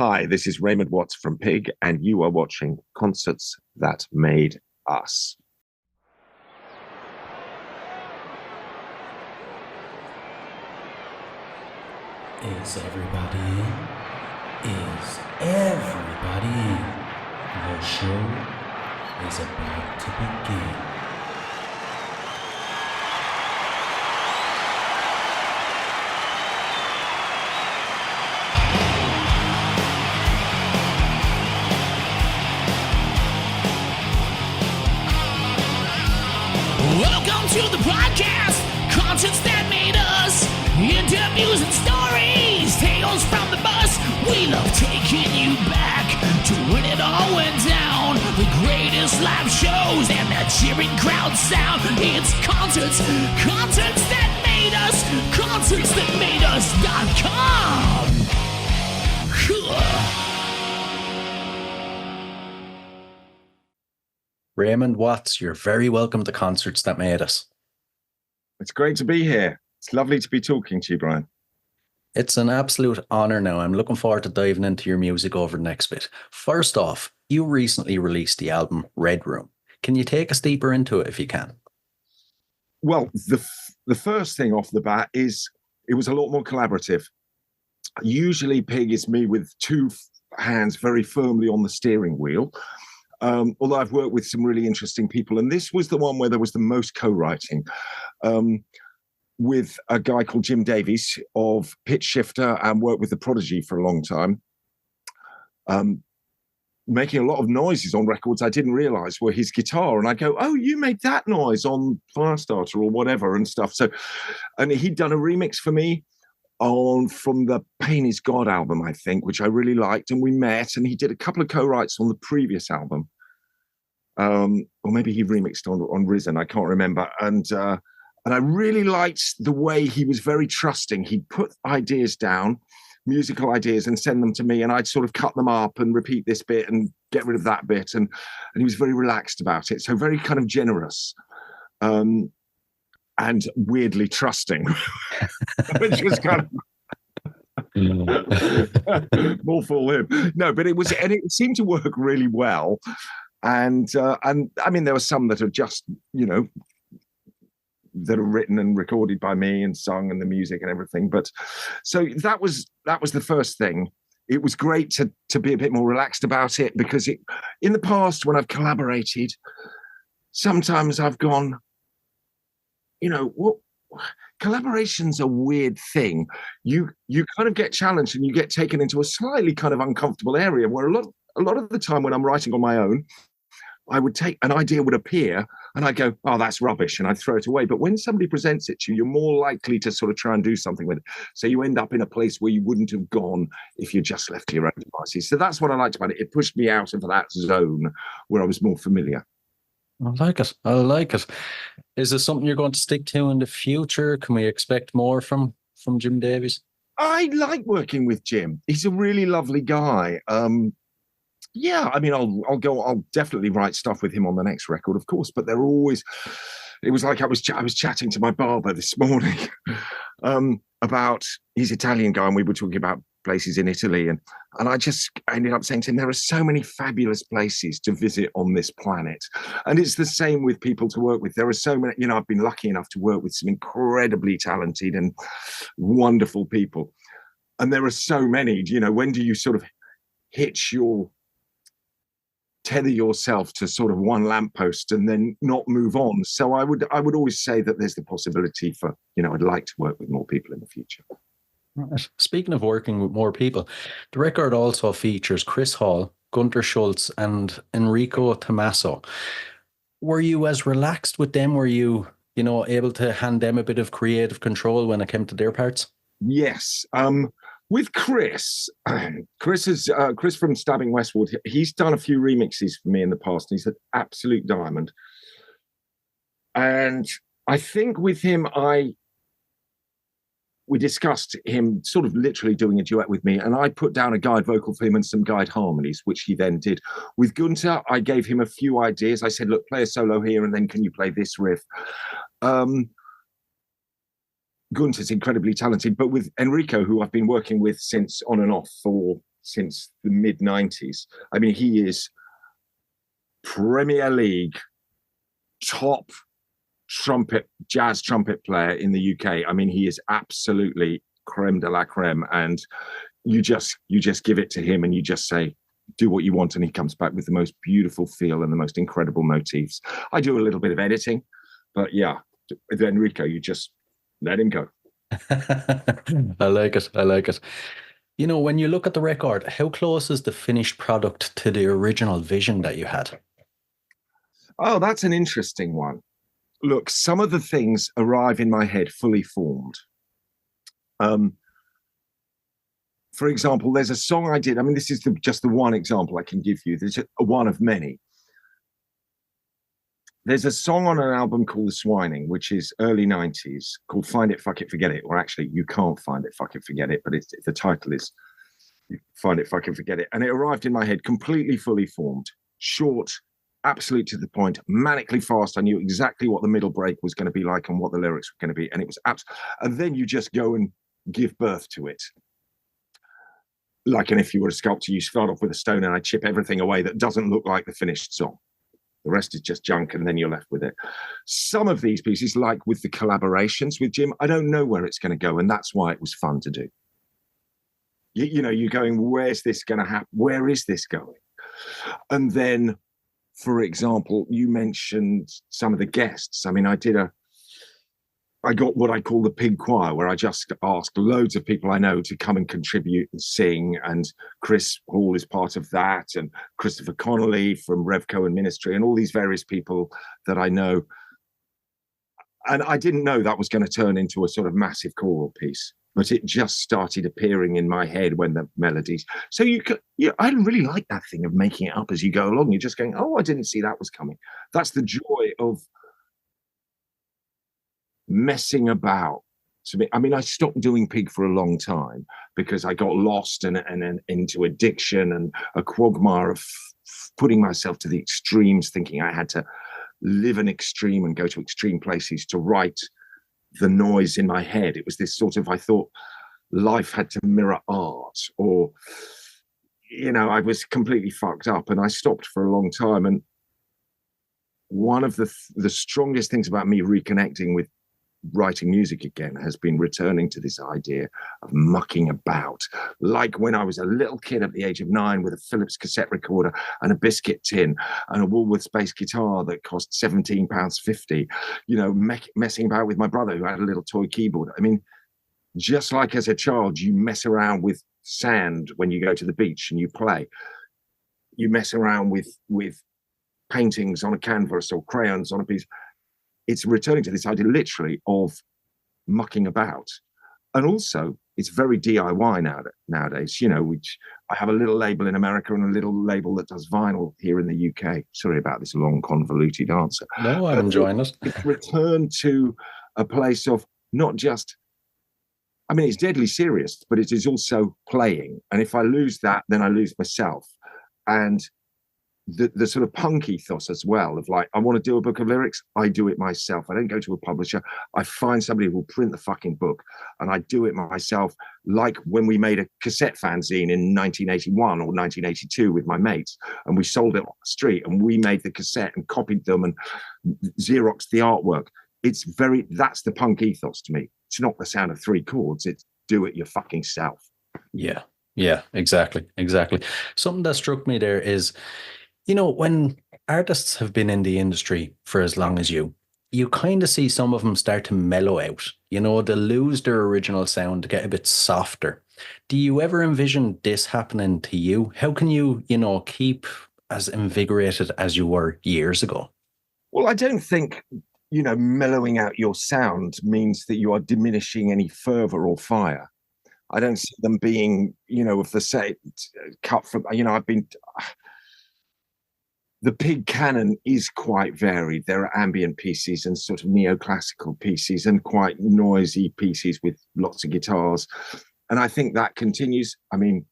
Hi, this is Raymond Watts from Pig, and you are watching Concerts That Made Us. Is everybody in? Is everybody in? The show is about to begin. Welcome to the podcast, Concerts That Made Us. Interviews and stories, tales from the bus. We love taking you back to when it all went down. The greatest live shows and that cheering crowd sound. It's concerts that made us, concertsthatmadeus.com. Raymond Watts, you're very welcome to Concerts That Made Us. It's great to be here. It's lovely to be talking to you, Brian. It's an absolute honor now. I'm looking forward to diving into your music over the next bit. First off, you recently released the album Red Room. Can you take us deeper into it if you can? Well, the first thing off the bat is it was a lot more collaborative. Usually Pig is me with two hands very firmly on the steering wheel. Although I've worked with some really interesting people, and this was the one where there was the most co-writing with a guy called Jim Davies of Pitch Shifter and worked with The Prodigy for a long time, making a lot of noises on records I didn't realize were his guitar. And I go, oh, you made that noise on Firestarter or whatever and stuff. So, and he'd done a remix for me from the Pain Is God album, I think, which I really liked. And we met, and he did a couple of co-writes on the previous album. Or maybe he remixed on Risen, I can't remember. And I really liked the way he was very trusting. He'd put ideas down, musical ideas, and send them to me, and I'd sort of cut them up and repeat this bit and get rid of that bit. And he was very relaxed about it. So very kind of generous. And weirdly trusting, which was kind of more for him. No, but it seemed to work really well. And I mean, there were some that are just, that are written and recorded by me and sung and the music and everything. But so that was the first thing. It was great to be a bit more relaxed about it, because in the past when I've collaborated, sometimes I've gone, collaboration's a weird thing. You kind of get challenged and you get taken into a slightly kind of uncomfortable area where a lot of the time when I'm writing on my own, I would take an idea would appear and I'd go, oh, that's rubbish, and I'd throw it away. But when somebody presents it to you, you're more likely to sort of try and do something with it. So you end up in a place where you wouldn't have gone if you just left to your own devices. So that's what I liked about it. It pushed me out of that zone where I was more familiar. I like it. Is this something you're going to stick to in the future? Can we expect more from Jim Davies? I like working with Jim. He's a really lovely guy. Yeah, I mean, I'll definitely write stuff with him on the next record, of course, but it was like I was chatting to my barber this morning about, he's Italian guy, and we were talking about places in Italy, and I ended up saying to him, there are so many fabulous places to visit on this planet. And it's the same with people to work with. There are so many, I've been lucky enough to work with some incredibly talented and wonderful people. And there are so many, when do you sort of tether yourself to sort of one lamppost and then not move on? So I would always say that there's the possibility for, I'd like to work with more people in the future. Right. Speaking of working with more people, the record also features Chris Hall, Gunter Schultz, and Enrico Tommaso. Were you as relaxed with them? Were you, able to hand them a bit of creative control when it came to their parts? Yes. With Chris from Stabbing Westward, he's done a few remixes for me in the past, and he's an absolute diamond. And I think with him, we discussed him sort of literally doing a duet with me, and I put down a guide vocal for him and some guide harmonies, which he then did. With Gunter, I gave him a few ideas. I said, look, play a solo here, and then can you play this riff? Gunter's incredibly talented, but with Enrico, who I've been working with since on and off for since the mid-90s. I mean, he is Premier League top jazz trumpet player in the UK. I mean, he is absolutely creme de la creme, and you just give it to him and you just say, do what you want, and he comes back with the most beautiful feel and the most incredible motifs. I do a little bit of editing, but yeah, with Enrico, you just let him go. I like it. You know, when you look at the record, how close is the finished product to the original vision that you had? Oh, that's an interesting one. Look, some of the things arrive in my head fully formed. For example, there's a song I did. I mean, this is just the one example I can give you. There's one of many. There's a song on an album called The Swining, which is early 90s, called Find It, Fuck It, Forget It. Or actually, You Can't Find It, Fuck It, Forget It. But the title is Find It, Fuck It, Forget It. And it arrived in my head completely fully formed, short, absolute to the point, manically fast. I knew exactly what the middle break was going to be like and what the lyrics were going to be. And it was and then you just go and give birth to it. Like, and if you were a sculptor, you start off with a stone and I chip everything away that doesn't look like the finished song. The rest is just junk, and then you're left with it. Some of these pieces, like with the collaborations with Jim, I don't know where it's going to go, and that's why it was fun to do. You know, you're going, where's this going to happen? Where is this going? And then, for example, you mentioned some of the guests. I mean, I got what I call the pig choir, where I just asked loads of people I know to come and contribute and sing. And Chris Hall is part of that, and Christopher Connolly from Revco and Ministry, and all these various people that I know. And I didn't know that was going to turn into a sort of massive choral piece, but it just started appearing in my head when the melodies. So I really like that thing of making it up as you go along. You're just going, oh, I didn't see that was coming. That's the joy of messing about. To me, I mean, I stopped doing Pig for a long time because I got lost and into addiction and a quagmire of putting myself to the extremes, thinking I had to live an extreme and go to extreme places to write the noise in my head. It was this sort of, I thought life had to mirror art, or, you know, I was completely fucked up, and I stopped for a long time. And one of the strongest things about me reconnecting with writing music again has been returning to this idea of mucking about, like when I was a little kid at the age of 9 with a Philips cassette recorder and a biscuit tin and a Woolworths bass guitar that cost £17.50, you know, messing about with my brother who had a little toy keyboard. I mean, just like as a child, you mess around with sand when you go to the beach and you play. You mess around with paintings on a canvas or crayons on a piece. It's returning to this idea literally of mucking about. And also, it's very DIY nowadays, you know, which I have a little label in America and a little label that does vinyl here in the UK. Sorry about this long, convoluted answer. No, I'm enjoying it. It's returned to a place of not just, I mean, it's deadly serious, but it is also playing. And if I lose that, then I lose myself. And the sort of punk ethos as well, of like, I want to do a book of lyrics, I do it myself. I don't go to a publisher. I find somebody who will print the fucking book and I do it myself, like when we made a cassette fanzine in 1981 or 1982 with my mates, and we sold it on the street, and we made the cassette and copied them and Xeroxed the artwork. That's the punk ethos to me. It's not the sound of 3 chords, it's do it your fucking self. Yeah, exactly. Something that struck me there is, you know, when artists have been in the industry for as long as you kind of see some of them start to mellow out. You know, they lose their original sound to get a bit softer. Do you ever envision this happening to you? How can you, you know, keep as invigorated as you were years ago? Well, I don't think, you know, mellowing out your sound means that you are diminishing any fervor or fire. I don't see them being, you know, of the same cut from, you know, the Pig canon is quite varied. There are ambient pieces and sort of neoclassical pieces and quite noisy pieces with lots of guitars. And I think that continues. I mean,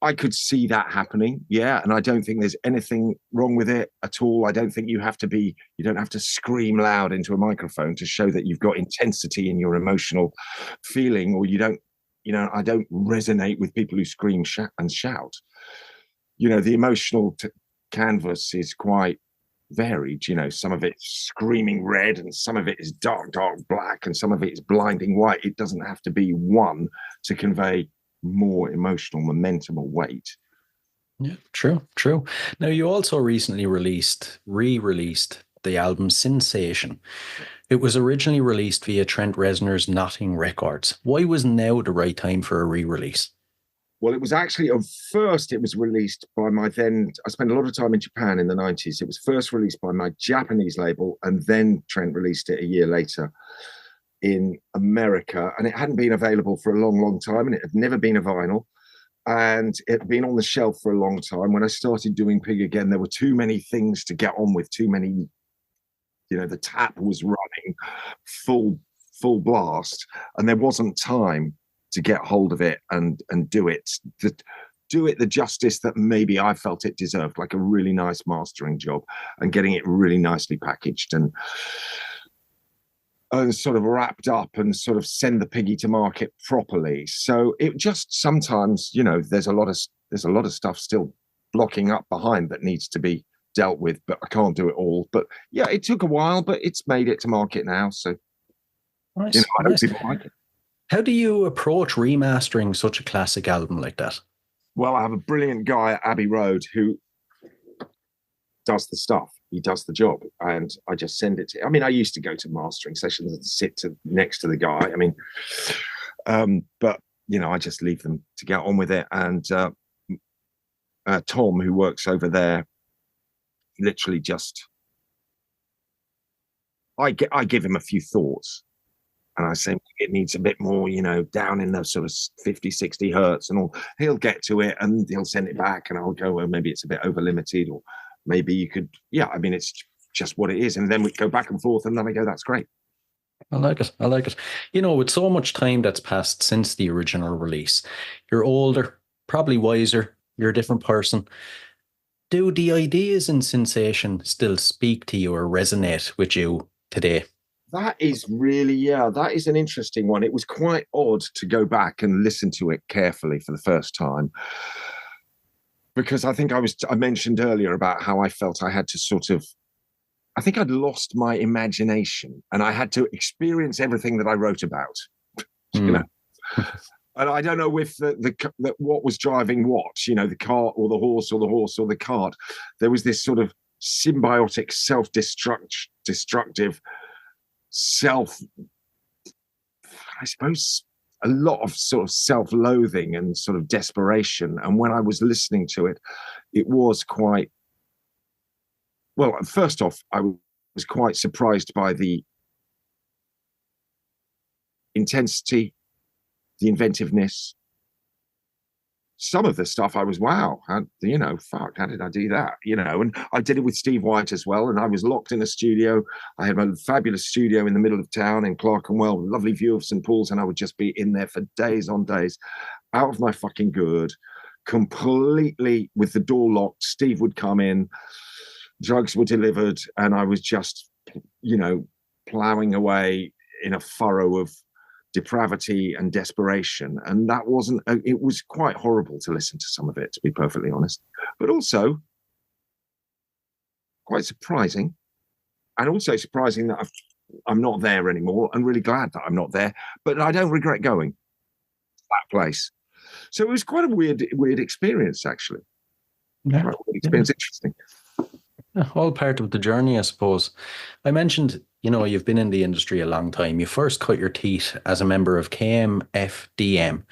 I could see that happening, yeah, and I don't think there's anything wrong with it at all. I don't think you don't have to scream loud into a microphone to show that you've got intensity in your emotional feeling, or you don't I don't resonate with people who scream and shout. The emotional canvas is quite varied. Some of it's screaming red and some of it is dark black and some of it is blinding white. It doesn't have to be one to convey more emotional momentum or weight. Yeah, true. Now, you also recently re-released the album Sinsation. It was originally released via Trent Reznor's Notting Records. Why was now the right time for a re-release? Well, it was actually, first it was released by I spent a lot of time in Japan in the 90s. It was first released by my Japanese label, and then Trent released it a year later in America. And it hadn't been available for a long, long time, and it had never been a vinyl. And it had been on the shelf for a long time. When I started doing Pig again, there were too many things to get on with, too many, the tap was running full blast, and there wasn't time to get hold of it and do it the justice that maybe I felt it deserved, like a really nice mastering job and getting it really nicely packaged and sort of wrapped up and sort of send the Piggy to market properly. So it just sometimes, there's a lot of stuff still blocking up behind that needs to be dealt with, but I can't do it all. But yeah, it took a while, but it's made it to market now. So nice, I hope people like it. How do you approach remastering such a classic album like that? Well, I have a brilliant guy at Abbey Road who does the stuff. He does the job, and I just send it to. I used to go to mastering sessions and sit next to the guy. But I just leave them to get on with it. And Tom, who works over there, literally just I give him a few thoughts. And I say, it needs a bit more, down in the sort of 50, 60 hertz and all. He'll get to it and he'll send it back and I'll go, well, maybe it's a bit over limited, or maybe you could, it's just what it is. And then we go back and forth and then I go, that's great. I like it. With so much time that's passed since the original release, you're older, probably wiser, you're a different person. Do the ideas in Sinsation still speak to you or resonate with you today? That is really, that is an interesting one. It was quite odd to go back and listen to it carefully for the first time, because I think I mentioned earlier about how I felt I had to I think I'd lost my imagination and I had to experience everything that I wrote about, And I don't know if what was driving what, the cart or the horse or the horse or the cart. There was this sort of symbiotic, destructive, I suppose a lot of sort of self-loathing and sort of desperation. And when I was listening to it, it was quite, well, first off, I was quite surprised by the intensity, the inventiveness. Some of the stuff I was, wow, how did I do that? And I did it with Steve White as well. And I was locked in a studio. I had a fabulous studio in the middle of town in Clerkenwell, lovely view of St. Paul's. And I would just be in there for days on days, out of my fucking gourd, completely with the door locked. Steve would come in, drugs were delivered. And I was just, plowing away in a furrow of depravity and desperation, and that wasn't it was quite horrible to listen to some of it, to be perfectly honest, but also quite surprising, and also surprising that I'm not there anymore, and really glad that I'm not there, but I don't regret going to that place. So it was quite a weird experience, actually. Quite a weird experience. Interesting. All part of the journey, I suppose. I mentioned, you've been in the industry a long time. You first cut your teeth as a member of KMFDM.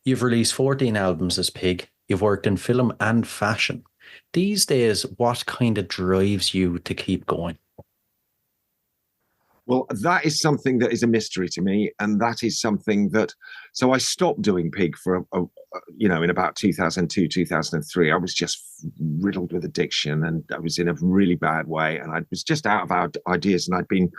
You've released 14 albums as Pig. You've worked in film and fashion. These days, what kind of drives you to keep going? Well, that is something that is a mystery to me. And that is something so I stopped doing Pig for, in about 2002, 2003. I was just riddled with addiction and I was in a really bad way. And I was just out of ideas, and I'd been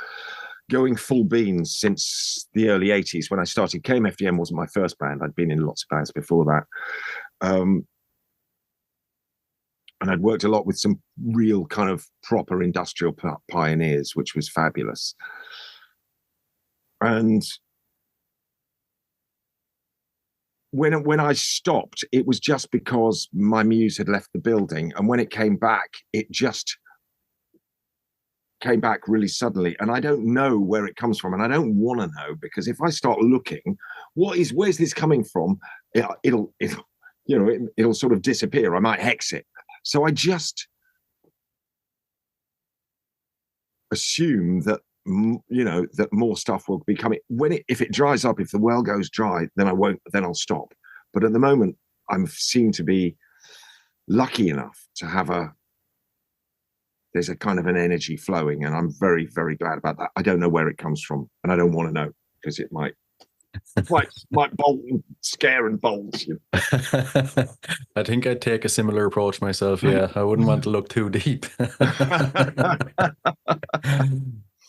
going full beans since the early 80s when I started. KMFDM wasn't my first band. I'd been in lots of bands before that. And I'd worked a lot with some real kind of proper industrial pioneers, which was fabulous. And when I stopped, it was just because my muse had left the building, and when it came back, it just came back really suddenly, and I don't know where it comes from, and I don't want to know, because if I start looking, where's this coming from? It'll sort of disappear. I might hex it. So I just assume that that more stuff will be coming if it dries up. If the well goes dry, then I won't. Then I'll stop. But at the moment, I seem to be lucky enough to have there's a kind of an energy flowing, and I'm very, very glad about that. I don't know where it comes from, and I don't want to know, because it might bolt and scare and bolt. I think I'd take a similar approach myself. Yeah, I wouldn't want to look too deep.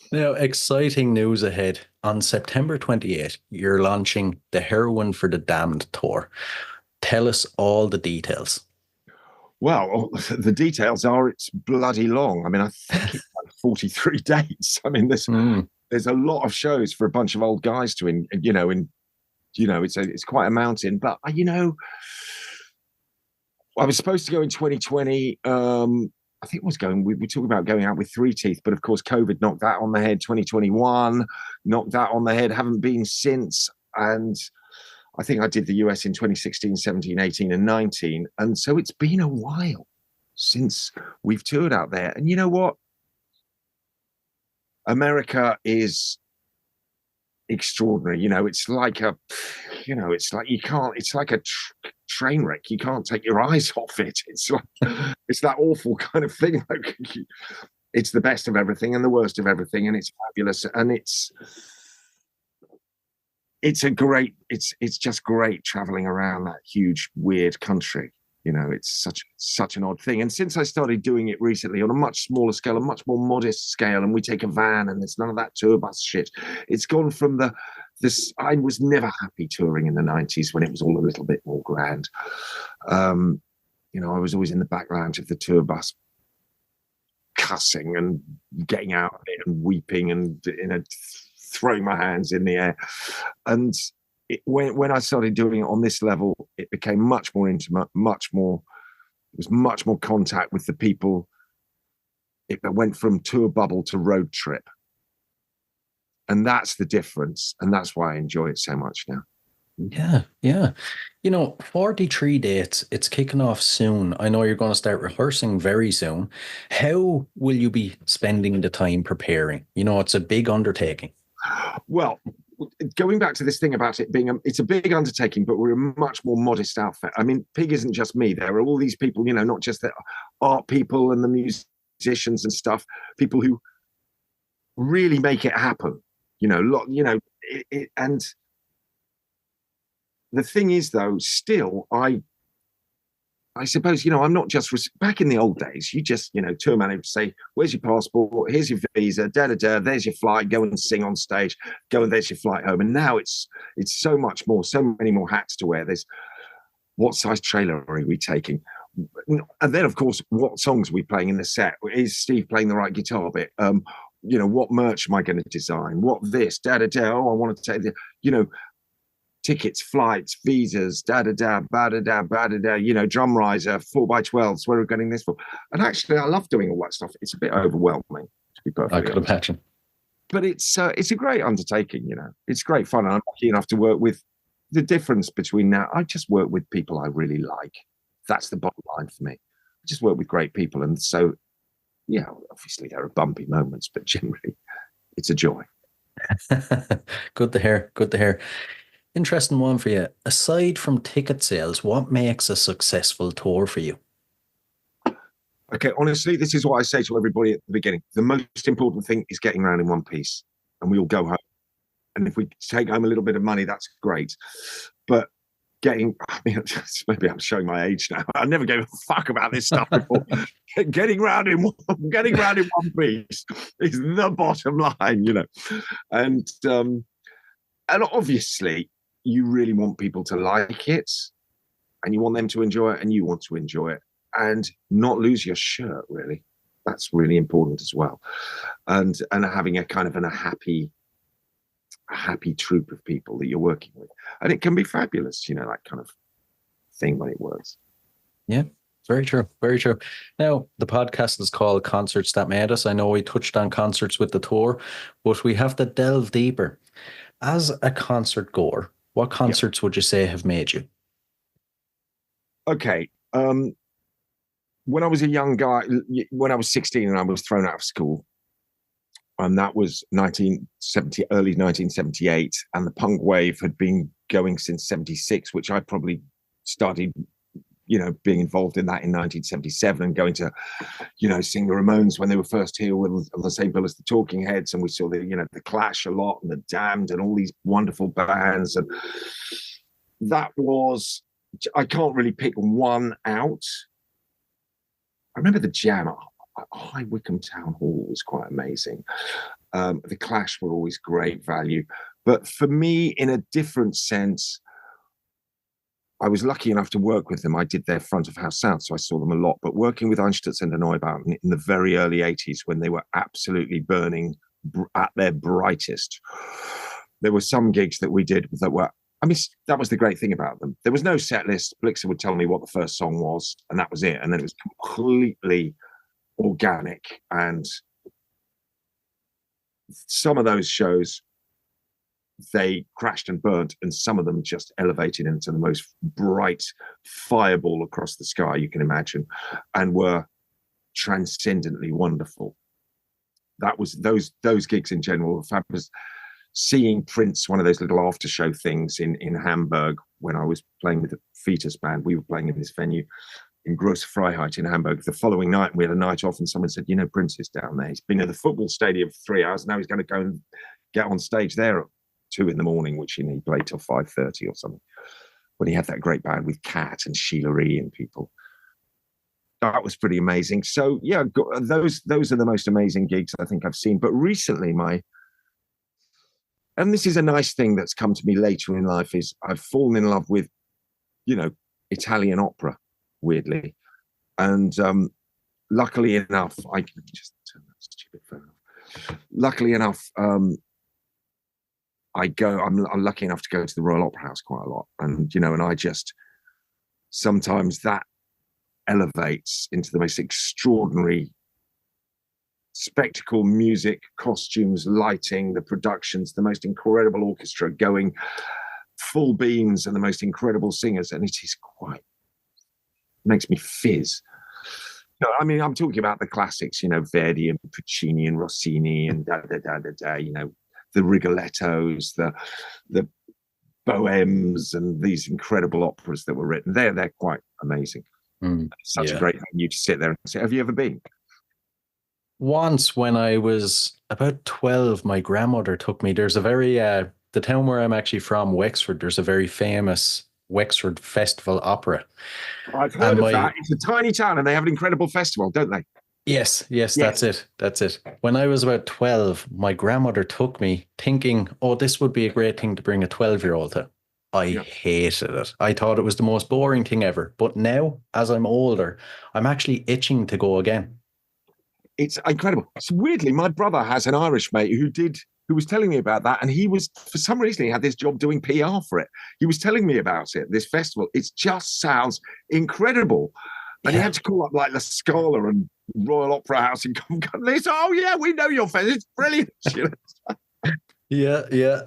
Now, exciting news ahead. On September 28th, you're launching the Heroin for the Damned tour. Tell us all the details. Well, the details are it's bloody long. I mean, I think it's like 43 dates. I mean, there's a lot of shows for a bunch of old guys to it's quite a mountain. But I was supposed to go in 2020. I think we talked about going out with Three Teeth, but of course COVID knocked that on the head. 2021 knocked that on the head. Haven't been since. And I think I did the US in 2016, 17, 18 and 19. And so it's been a while since we've toured out there. And you know what? America is extraordinary. It's like it's like a train wreck. You can't take your eyes off it. It's like, it's that awful kind of thing. Like, it's the best of everything and the worst of everything. And it's fabulous. And it's just great traveling around that huge, weird country. It's such an odd thing. And since I started doing it recently on a much smaller scale, a much more modest scale, and we take a van and there's none of that tour bus shit. It's gone from I was never happy touring in the 90s when it was all a little bit more grand. I was always in the back lounge of the tour bus, cussing and getting out of it and weeping and throwing my hands in the air. And when I started doing it on this level, it became much more intimate, much more contact with the people. It went from tour bubble to road trip. And that's the difference. And that's why I enjoy it so much now. Yeah. 43 dates, it's kicking off soon. I know you're going to start rehearsing very soon. How will you be spending the time preparing? It's a big undertaking. Well, going back to this thing about it being it's a big undertaking, but we're a much more modest outfit. I mean, Pig isn't just me. There are all these people, not just the art people and the musicians and stuff, people who really make it happen. And the thing is, though, still, I suppose, I'm not just back in the old days. You just, tour manager say, "Where's your passport? Here's your visa. There's your flight. Go and sing on stage. Go and there's your flight home." And now it's so much more, so many more hats to wear. There's what size trailer are we taking, and then of course what songs are we playing in the set? Is Steve playing the right guitar bit? What merch am I going to design? What this? Oh, I want to take the tickets, flights, visas, drum riser, 4x12s. Where are we getting this for? And actually, I love doing all that stuff. It's a bit overwhelming, to be perfectly honest. I could imagine. But it's a great undertaking. It's great fun. And I'm lucky enough to work with. The difference between now, I just work with people I really like. That's the bottom line for me. I just work with great people, and so obviously there are bumpy moments, but generally, it's a joy. Good to hear. Interesting one for you. Aside from ticket sales, what makes a successful tour for you? Okay, honestly, this is what I say to everybody at the beginning. The most important thing is getting around in one piece, and we all go home. And if we take home a little bit of money, that's great. But maybe I'm showing my age now. I never gave a fuck about this stuff before. Getting round in one piece is the bottom line, And obviously, you really want people to like it, and you want them to enjoy it, and you want to enjoy it, and not lose your shirt, really. That's really important as well. And having a kind of a happy a happy troupe of people that you're working with. And it can be fabulous, you know, that kind of thing when it works. Yeah, very true. Very true. Now, the podcast is called Concerts That Made Us. I know we touched on concerts with the tour, but we have to delve deeper. As a concert goer, what concerts would you say have made you? Okay. When I was a young guy, when I was 16 and I was thrown out of school, and that was early 1978, and the punk wave had been going since 76, which I probably started, you know, being involved in that in 1977 and going to, you know, sing the Ramones when they were first here with on the same bill as the Talking Heads, and we saw the, you know, the Clash a lot and the Damned and all these wonderful bands, and that was, I can't really pick one out. I remember the Jam at High Wycombe Town Hall was quite amazing. The Clash were always great value. But for me, in a different sense, I was lucky enough to work with them. I did their front of house sound, so I saw them a lot. But working with Einstürze and Neubauten in the very early 80s, when they were absolutely burning at their brightest, there were some gigs that we did that were, I mean, that was the great thing about them. There was no set list. Blixer would tell me what the first song was, and that was it. And then it was completely organic. And some of those shows, they crashed and burnt, and some of them just elevated into the most bright fireball across the sky you can imagine, and were transcendently wonderful. That was those gigs in general were fabulous. Seeing Prince, one of those little after show things in Hamburg, when I was playing with the Fetus band, we were playing in this venue in Grosse Freiheit in Hamburg. The following night, we had a night off, and someone said, you know, Prince is down there. He's been at the football stadium for 3 hours. Now he's going to go and get on stage there at 2 a.m, which, you know, he played till 5:30 or something. When he had that great band with Cat and Sheila E. and people. That was pretty amazing. So yeah, those are the most amazing gigs I think I've seen. But recently, and this is a nice thing that's come to me later in life, is I've fallen in love with, you know, Italian opera, weirdly. And luckily enough, I can just turn that stupid phone off. Luckily enough, I'm lucky enough to go to the Royal Opera House quite a lot. And, you know, and I just, sometimes that elevates into the most extraordinary spectacle, music, costumes, lighting, the productions, the most incredible orchestra going full beams, and the most incredible singers, and it is quite, makes me fizz. No, I mean, I'm talking about the classics, you know, Verdi and Puccini and Rossini and you know, the Rigolettos, the Bohemes, and these incredible operas that were written. They're quite amazing. Such a great venue to sit there and say, have you ever been? Once, when I was about 12, my grandmother took me. There's a very, the town where I'm actually from, Wexford, there's a very famous Wexford Festival opera. I've heard of that. It's a tiny town and they have an incredible festival, don't they? Yes, that's it. When I was about 12, my grandmother took me thinking, oh, this would be a great thing to bring a 12-year-old to. I hated it. I thought it was the most boring thing ever. But now, as I'm older, I'm actually itching to go again. It's incredible. So weirdly, my brother has an Irish mate who was telling me about that, and he was, for some reason, he had this job doing PR for it. He was telling me about it, this festival. It just sounds incredible. And he had to call up like La Scala and Royal Opera House and come, oh yeah, we know your festival. It's brilliant. Yeah.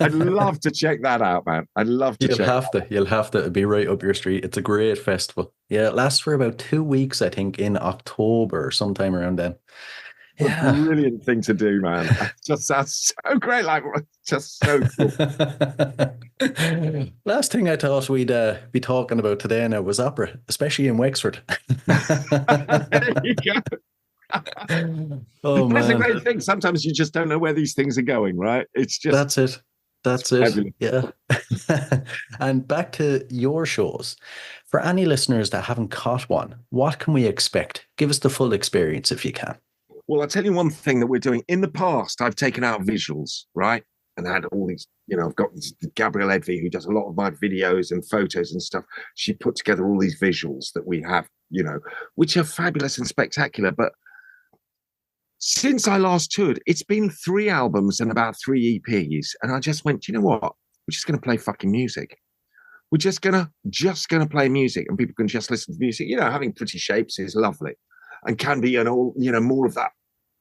I'd love to check that out, man. I'd love to You'll have to. It'd be right up your street. It's a great festival. Yeah, it lasts for about 2 weeks, I think, in October or sometime around then. Yeah. A brilliant thing to do, man. It just sounds so great. Like, just so cool. Last thing I thought we'd be talking about today now was opera, especially in Wexford. There you go. Oh, that's man. a great thing. Sometimes you just don't know where these things are going, right? It's just that's it. Yeah. And back to your shows. For any listeners that haven't caught one, what can we expect? Give us the full experience if you can. Well, I'll tell you one thing that we're doing. In the past, I've taken out visuals, right? And had all these, you know, I've got Gabrielle Edvey, who does a lot of my videos and photos and stuff. She put together all these visuals that we have, you know, which are fabulous and spectacular. But since I last toured, it's been 3 albums and about 3 EPs. And I just went, you know what? We're just going to play fucking music. We're just gonna play music, and people can just listen to music. Having pretty shapes is lovely, and can be more of that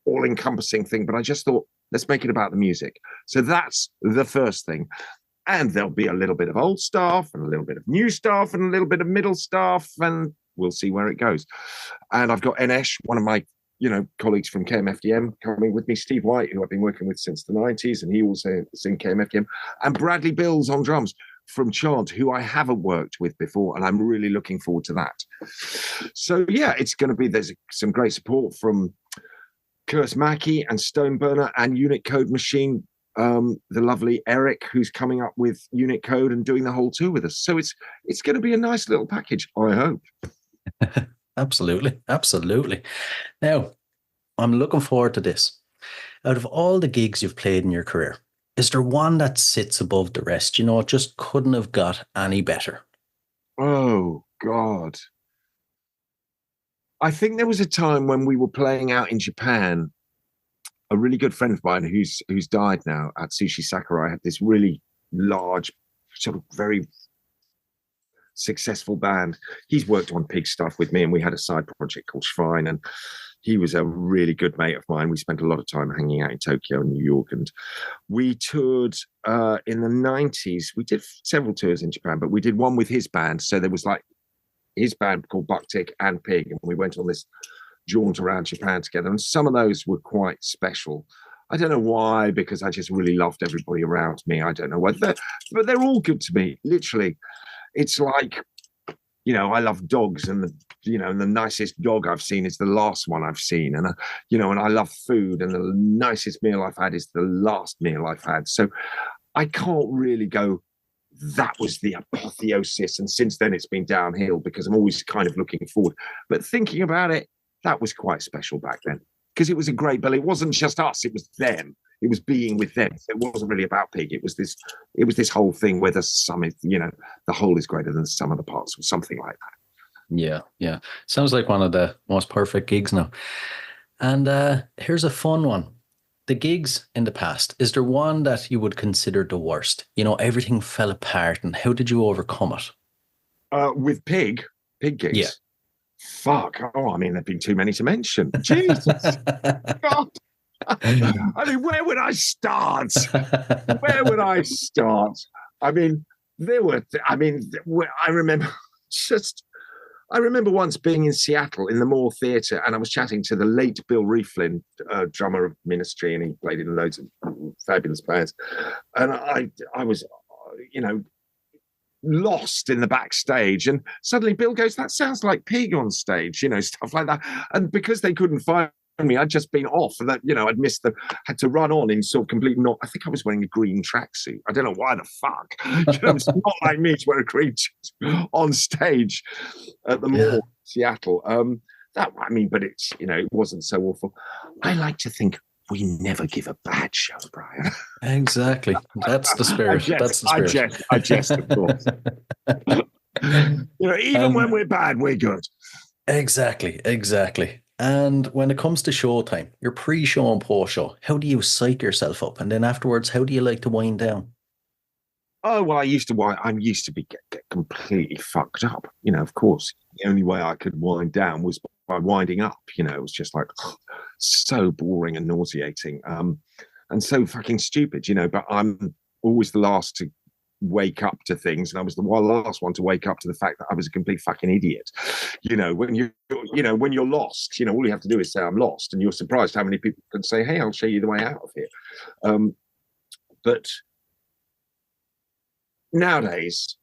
all-encompassing thing. But I just thought, let's make it about the music. So that's the first thing. And there'll be a little bit of old stuff, and a little bit of new stuff, and a little bit of middle stuff, and we'll see where it goes. And I've got Enesh, one of my colleagues from KMFDM, coming with me, Steve White, who I've been working with since the 90s, and he also is in KMFDM, and Bradley Bills on drums from Chant, who I haven't worked with before, and I'm really looking forward to that. So yeah, it's going to be, there's some great support from Curse Mackey and Stoneburner and Unit Code Machine, the lovely Eric, who's coming up with Unit Code and doing the whole tour with us. So it's going to be a nice little package, I hope. Absolutely. Now, I'm looking forward to this. Out of all the gigs you've played in your career, is there one that sits above the rest? It just couldn't have got any better. Oh, God. I think there was a time when we were playing out in Japan. A really good friend of mine who's died now, at Sushi Sakurai, had this really large, sort of very successful band. He's worked on Pig stuff with me, and we had a side project called Shrine, and he was a really good mate of mine. We spent a lot of time hanging out in Tokyo and New York, and we toured in the 90s. We did several tours in Japan, but we did one with his band. So there was like his band called Bucktick and Pig, and we went on this jaunt around Japan together, and some of those were quite special. I don't know why, because I just really loved everybody around me. I don't know why, but they're all good to me, literally. It's like, I love dogs, and the nicest dog I've seen is the last one I've seen. And, and I love food, and the nicest meal I've had is the last meal I've had. So I can't really go, that was the apotheosis. And since then it's been downhill, because I'm always kind of looking forward. But thinking about it, that was quite special back then, because it was a great bill. It wasn't just us, it was them. It was being with them. So it wasn't really about Pig. It was this whole thing where the sum is, the whole is greater than the sum of the parts, or something like that. Yeah. Sounds like one of the most perfect gigs now. And here's a fun one. The gigs in the past, is there one that you would consider the worst? Everything fell apart, and how did you overcome it? With Pig gigs? Yeah. Fuck. Oh, I mean, there've been too many to mention. Jesus. God. I mean, where would I start? I mean, I remember once being in Seattle in the Moore Theatre, and I was chatting to the late Bill Rieflin, drummer of Ministry, and he played in loads of fabulous bands. And I was, lost in the backstage, and suddenly Bill goes, that sounds like Pig on stage, stuff like that. And because they couldn't find me, I'd just been off, and that I'd missed had to run on in sort of complete I think I was wearing a green tracksuit. I don't know why the fuck. It's not like me to wear a green tracksuit on stage at the Moore, Seattle. But it's it wasn't so awful. I like to think we never give a bad show, Brian. Exactly. That's the spirit. That's the spirit. I jest, of course. Even when we're bad, we're good. Exactly. And when it comes to showtime, your pre-show and post-show, how do you psych yourself up? And then afterwards, how do you like to wind down? Oh, well, I used to be get completely fucked up. Of course, the only way I could wind down was by winding up. It was just like so boring and nauseating, and so fucking stupid. But I'm always the last to wake up to things, and I was the last one to wake up to the fact that I was a complete fucking idiot. When you're lost, all you have to do is say I'm lost, and you're surprised how many people can say, hey, I'll show you the way out of here. But nowadays,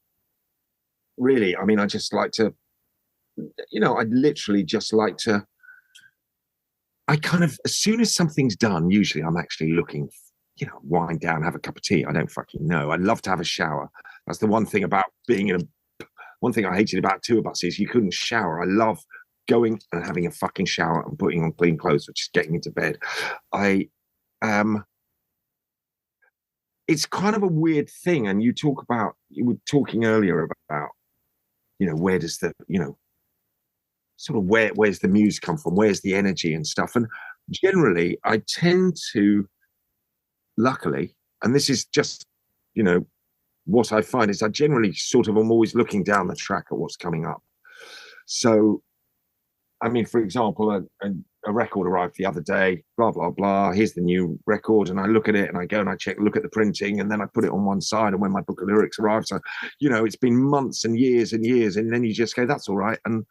really, I mean, I just like to, I'd literally just like to, I kind of, as soon as something's done, usually I'm actually looking, wind down, have a cup of tea. I don't fucking know. I'd love to have a shower. That's the one thing about one thing I hated about tour buses, you couldn't shower. I love going and having a fucking shower and putting on clean clothes or just getting into bed. It's kind of a weird thing. And you were talking earlier about, where does the, sort of where's the muse come from? Where's the energy and stuff? And generally, I tend to, luckily, and this is just, what I find is I generally sort of am always looking down the track at what's coming up. So, I mean, for example, a record arrived the other day, blah, blah, blah. Here's the new record. And I look at it and I go and I look at the printing, and then I put it on one side. And when my book of lyrics arrives, so, it's been months and years. And then you just go, that's all right. And,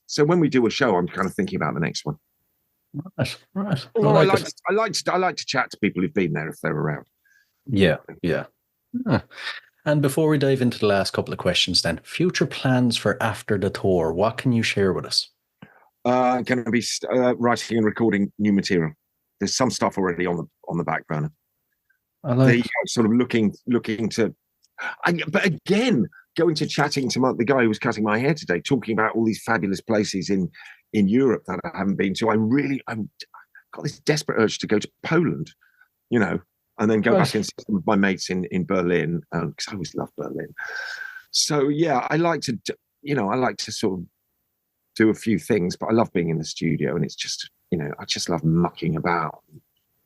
so when we do a show, I'm kind of thinking about the next one. Right. Well, I like to chat to people who've been there if they're around. Yeah. And before we dive into the last couple of questions, then, future plans for after the tour, what can you share with us? Going to be writing and recording new material. There's some stuff already on the back burner. I like sort of looking to, but again, going to chatting to the guy who was cutting my hair today, talking about all these fabulous places in Europe that I haven't been to. I've got this desperate urge to go to Poland, and then go back and see some of my mates in Berlin, because I always love Berlin. So yeah, I like to sort of do a few things, but I love being in the studio, and it's just, I just love mucking about,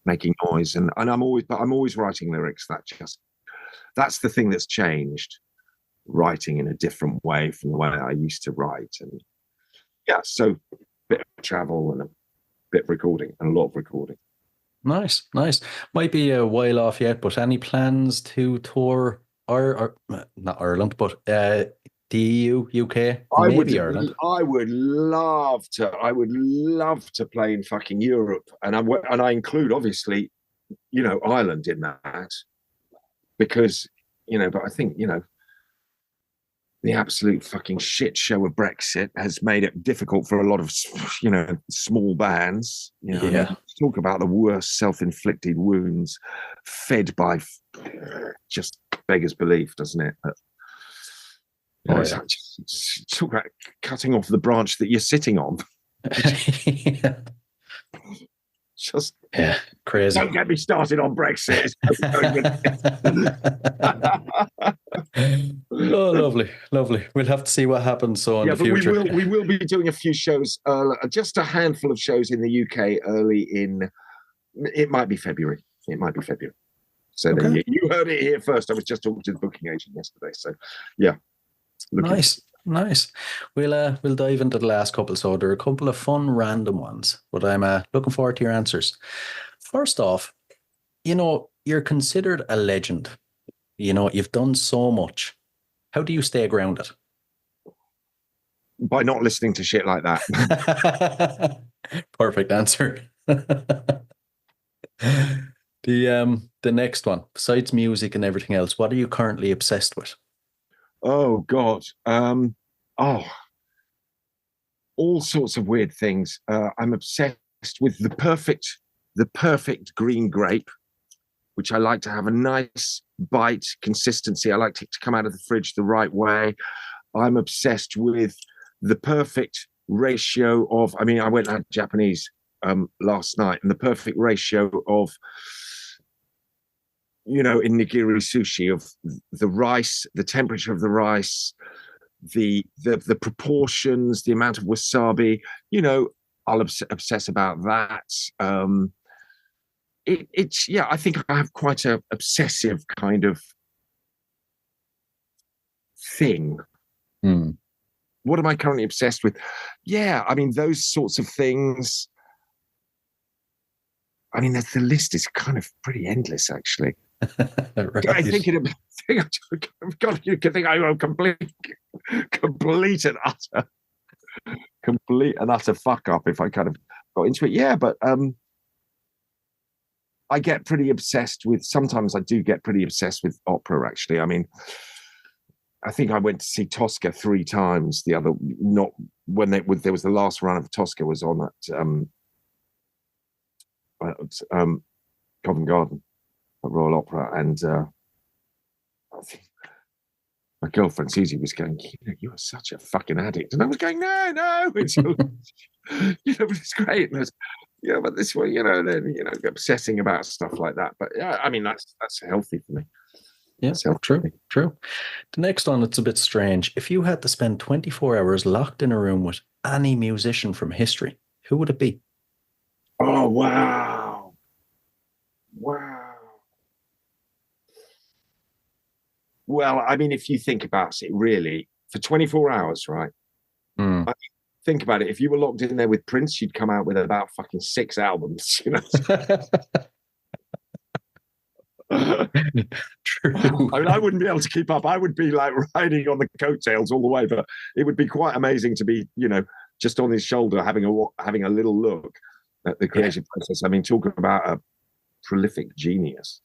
making noise, and I'm always writing lyrics. That's the thing that's changed, writing in a different way from the way I used to write. And yeah, so a bit of travel and a bit of recording, and a lot of recording. Nice. Might be a while off yet, but any plans to tour or not Ireland, but the EU, UK, maybe Ireland? I would love to play in fucking Europe, and I include, obviously, Ireland in that, because but I think the absolute fucking shit show of Brexit has made it difficult for a lot of small bands. Yeah. Talk about the worst self-inflicted wounds fed by just beggars belief, doesn't it? Talk about cutting off the branch that you're sitting on. Yeah. Just crazy. Don't get me started on Brexit. Oh, lovely. We'll have to see what happens in the future. We will be doing a few shows, just a handful of shows in the UK early in. It might be February. So then you heard it here first. I was just talking to the booking agent yesterday. So yeah. Nice. We'll dive into the last couple. So there are a couple of fun random ones, but I'm looking forward to your answers. First off, you're considered a legend. You've done so much. How do you stay grounded? By not listening to shit like that. Perfect answer. The next one, besides music and everything else, what are you currently obsessed with? Oh God. All sorts of weird things. I'm obsessed with the perfect green grape, which I like to have a nice bite, consistency. I like it to come out of the fridge the right way. I'm obsessed with the perfect ratio of, I went out Japanese last night, and the perfect ratio of, in nigiri sushi, of the rice, the temperature of the rice, the proportions, the amount of wasabi, I'll obsess about that. I think I have quite a obsessive kind of thing. What am I currently obsessed with? Yeah, those sorts of things. The list is kind of pretty endless, actually. Right. I think you can think I'm a complete and utter fuck up if I kind of got into it. Yeah, but I get pretty obsessed with. Sometimes I do get pretty obsessed with opera. Actually, I think I went to see Tosca 3 times. There was the last run of Tosca was on at Covent Garden at Royal Opera, and I think my girlfriend Susie was going, you are such a fucking addict, and I was going, no, it's it's great. And but this way, then obsessing about stuff like that. But yeah, that's healthy for me. Yeah, true. The next one, it's a bit strange. If you had to spend 24 hours locked in a room with any musician from history, who would it be? Oh, wow. Wow. Well, I mean, if you think about it, really, for 24 hours, right? Mm. I mean, think about it. If you were locked in there with Prince, you'd come out with about fucking 6 albums, you know? True. I mean, I wouldn't be able to keep up. I would be like riding on the coattails all the way, but it would be quite amazing to be, you know, just on his shoulder, having a little look at the creative process. I mean, talking about a prolific genius.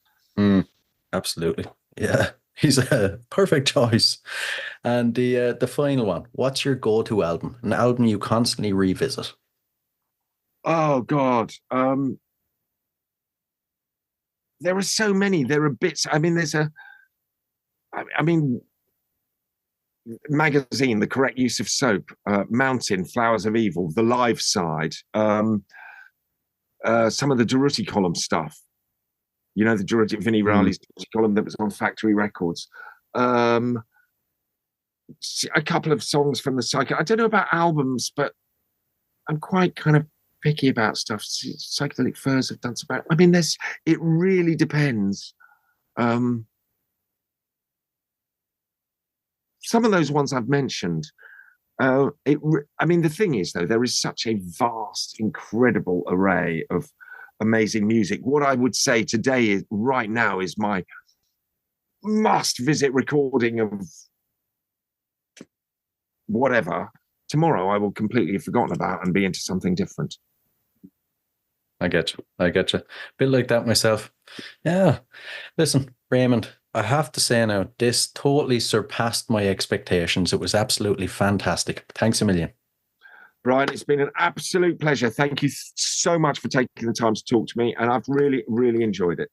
Absolutely. Yeah. He's a perfect choice. And the final one, what's your go-to album? An album you constantly revisit? Oh God. There are so many. There are bits. I mean, Magazine, The Correct Use of Soap, Mountain, Flowers of Evil, The Live Side, some of the Durutti column stuff. You know, the Durutti, Vinnie Riley's column that was on Factory Records. A couple of songs from the Psycho. I don't know about albums, but I'm quite kind of picky about stuff. Psychedelic Furs have done some. I mean, it really depends. Some of those ones I've mentioned. I mean, the thing is, though, there is such a vast, incredible array of amazing music. What I would say today right now is my must-visit recording of whatever. Tomorrow I will completely have forgotten about and be into something different. I get you. Bit like that myself. Yeah. Listen, Raymond, I have to say now, this totally surpassed my expectations. It was absolutely fantastic. Thanks a million. Brian, it's been an absolute pleasure. Thank you so much for taking the time to talk to me, and I've really, really enjoyed it.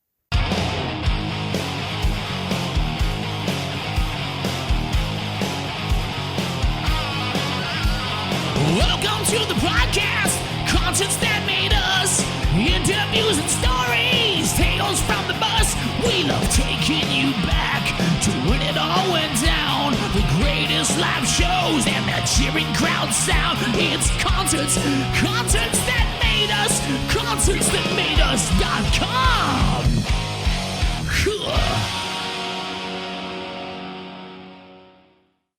Welcome to the podcast, concerts that made us, interviews and stories, tales from the bus. We love taking you back to when it all went down. The greatest live shows and the cheering crowd sound. It's concerts that made us, concertsthatmadeus.com.